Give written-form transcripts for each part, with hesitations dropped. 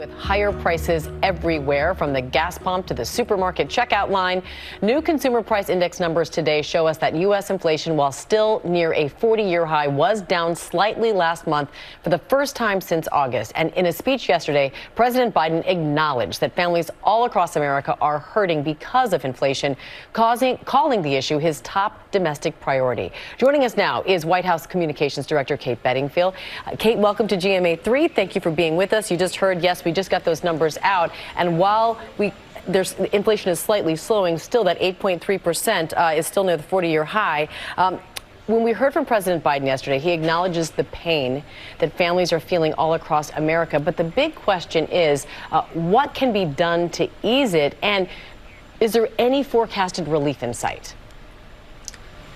with higher prices everywhere, from the gas pump to the supermarket checkout line. New consumer price index numbers today show us that U.S. inflation, while still near a 40-year high, was down slightly last month for the first time since August. And in a speech yesterday, President Biden acknowledged that families all across America are hurting because of inflation, calling the issue his top domestic priority. Joining us now is White House Communications Director Kate Bedingfield. Kate, welcome to GMA3. Thank you for being with us. You just heard, yes, we just got those numbers out. And while inflation is slightly slowing, still that 8.3% is still near the 40-year high. When we heard from President Biden yesterday, he acknowledges the pain that families are feeling all across America. But the big question is, what can be done to ease it? And is there any forecasted relief in sight?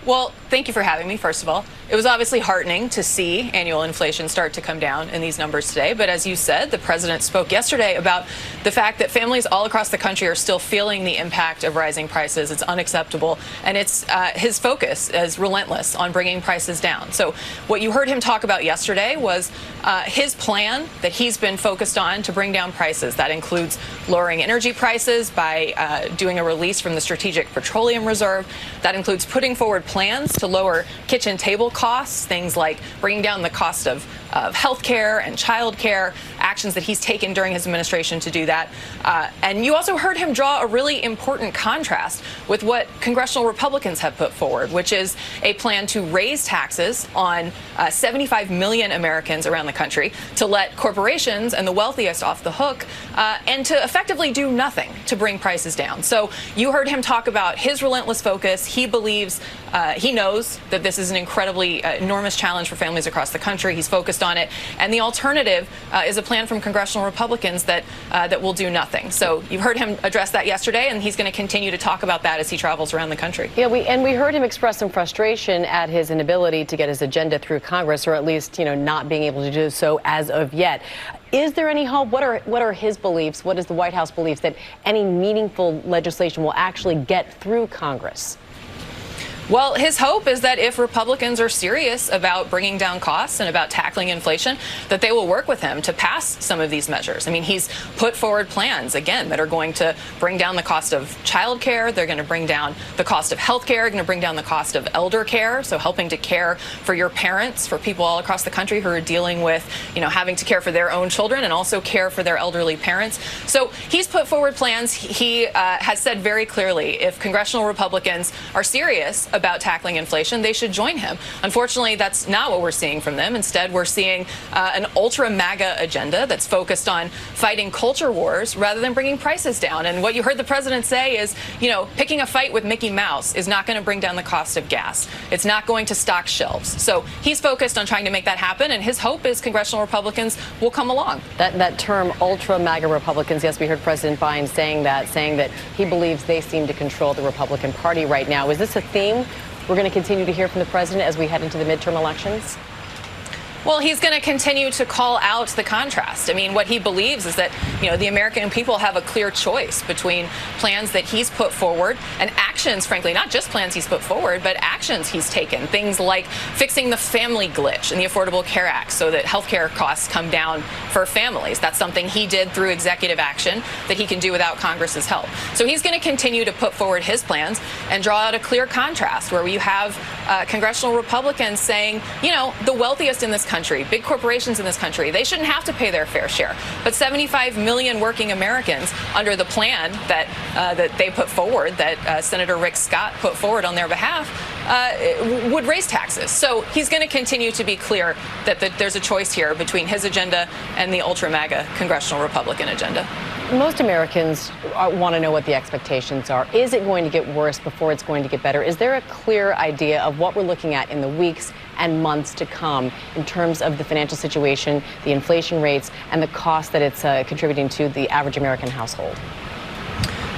Well, thank you for having me, first of all. It was obviously heartening to see annual inflation start to come down in these numbers today. But as you said, the president spoke yesterday about the fact that families all across the country are still feeling the impact of rising prices. It's unacceptable. And it's his focus is relentless on bringing prices down. So what you heard him talk about yesterday was his plan that he's been focused on to bring down prices. That includes lowering energy prices by doing a release from the Strategic Petroleum Reserve. That includes putting forward plans to lower kitchen table costs, things like bringing down the cost of health care and child care, actions that he's taken during his administration to do that. And you also heard him draw a really important contrast with what congressional Republicans have put forward, which is a plan to raise taxes on 75 million Americans around the country, to let corporations and the wealthiest off the hook, and to effectively do nothing to bring prices down. So you heard him talk about his relentless focus. He believes, he knows that this is an incredibly enormous challenge for families across the country. He's focused on it. And the alternative is a plan from congressional Republicans that will do nothing. So you've heard him address that yesterday, and he's going to continue to talk about that as he travels around the country. Yeah, we heard him express some frustration at his inability to get his agenda through Congress, or at least, not being able to do so as of yet. Is there any hope? What are his beliefs? What is the White House beliefs that any meaningful legislation will actually get through Congress? Well, his hope is that if Republicans are serious about bringing down costs and about tackling inflation, that they will work with him to pass some of these measures. I mean, he's put forward plans, again, that are going to bring down the cost of child care. They're going to bring down the cost of health care, going to bring down the cost of elder care. So helping to care for your parents, for people all across the country who are dealing with, having to care for their own children and also care for their elderly parents. So he's put forward plans. He has said very clearly, if congressional Republicans are serious about tackling inflation, they should join him. Unfortunately, that's not what we're seeing from them. Instead, we're seeing an ultra MAGA agenda that's focused on fighting culture wars rather than bringing prices down. And what you heard the president say is, picking a fight with Mickey Mouse is not going to bring down the cost of gas. It's not going to stock shelves. So he's focused on trying to make that happen, and his hope is congressional Republicans will come along. That term, ultra MAGA Republicans, yes, we heard President Biden saying that he believes they seem to control the Republican Party right now. Is this a theme we're going to continue to hear from the president as we head into the midterm elections? Well, he's going to continue to call out the contrast. I mean, what he believes is that, the American people have a clear choice between plans that he's put forward and actions, frankly, not just plans he's put forward, but actions he's taken. Things like fixing the family glitch in the Affordable Care Act so that health care costs come down for families. That's something he did through executive action that he can do without Congress's help. So he's going to continue to put forward his plans and draw out a clear contrast where you have congressional Republicans saying, the wealthiest in this country, big corporations in this country, they shouldn't have to pay their fair share. But 75 million working Americans, under the plan that they put forward, that Senator Rick Scott put forward on their behalf, would raise taxes. So he's going to continue to be clear that there's a choice here between his agenda and the ultra MAGA congressional Republican agenda. Most Americans want to know what the expectations are. Is it going to get worse before it's going to get better? Is there a clear idea of what we're looking at in the weeks and months to come in terms of the financial situation, the inflation rates, and the cost that it's contributing to the average American household?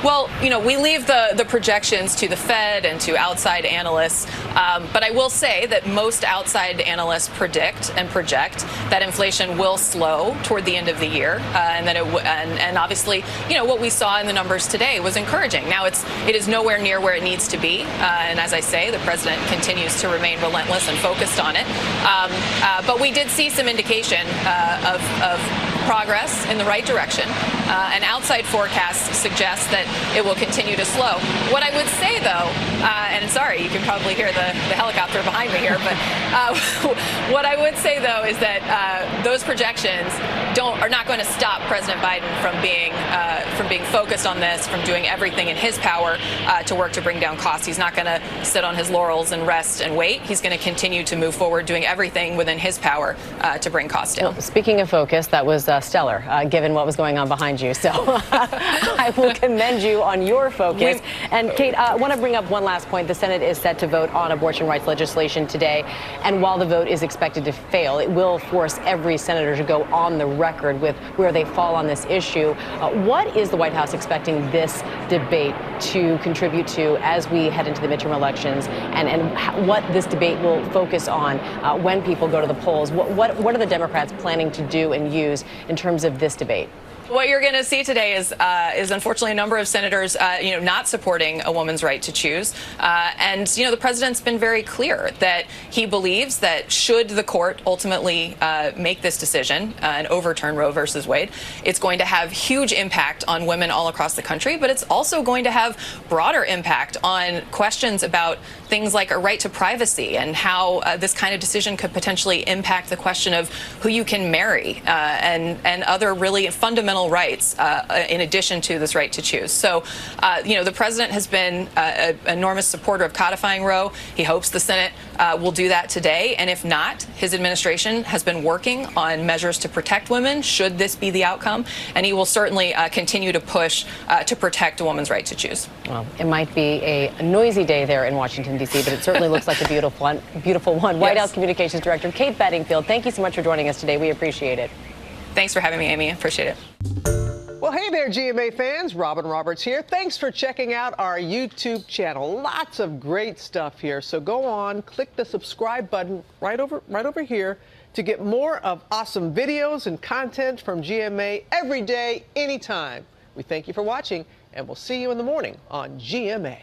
Well, we leave the projections to the Fed and to outside analysts, but I will say that most outside analysts predict and project that inflation will slow toward the end of the year, and that and obviously, what we saw in the numbers today was encouraging. Now, it is nowhere near where it needs to be, and as I say, the president continues to remain relentless and focused on it. But we did see some indication of progress in the right direction. And outside forecasts suggest that it will continue to slow. What I would say, though, and sorry, you can probably hear the helicopter behind me here, but what I would say, though, is that those projections are not going to stop President Biden from being focused on this, from doing everything in his power to work to bring down costs. He's not going to sit on his laurels and rest and wait. He's going to continue to move forward, doing everything within his power to bring costs down. Well, speaking of focus, that was stellar, given what was going on behind you. So I will commend you on your focus. And Kate, I want to bring up one last point. The Senate is set to vote on abortion rights legislation today. And while the vote is expected to fail, it will force every senator to go on the record with where they fall on this issue. What is the White House expecting this debate to contribute to as we head into the midterm elections, and what this debate will focus on when people go to the polls? What are the Democrats planning to do and use in terms of this debate? What you're going to see today is unfortunately a number of senators, not supporting a woman's right to choose. And the president's been very clear that he believes that should the court ultimately make this decision and overturn Roe versus Wade, it's going to have huge impact on women all across the country. But it's also going to have broader impact on questions about things like a right to privacy and how this kind of decision could potentially impact the question of who you can marry and other really fundamental rights in addition to this right to choose. So, the president has been an enormous supporter of codifying Roe. He hopes the Senate will do that today. And if not, his administration has been working on measures to protect women should this be the outcome. And he will certainly continue to push to protect a woman's right to choose. Well, it might be a noisy day there in Washington, D.C., but it certainly looks like a beautiful one. White House Communications Director Kate Bedingfield, thank you so much for joining us today. We appreciate it. Thanks for having me, Amy. Appreciate it. Well, hey there, GMA fans. Robin Roberts here. Thanks for checking out our YouTube channel. Lots of great stuff here. So go on, click the subscribe button right over here to get more of awesome videos and content from GMA every day, anytime. We thank you for watching, and we'll see you in the morning on GMA.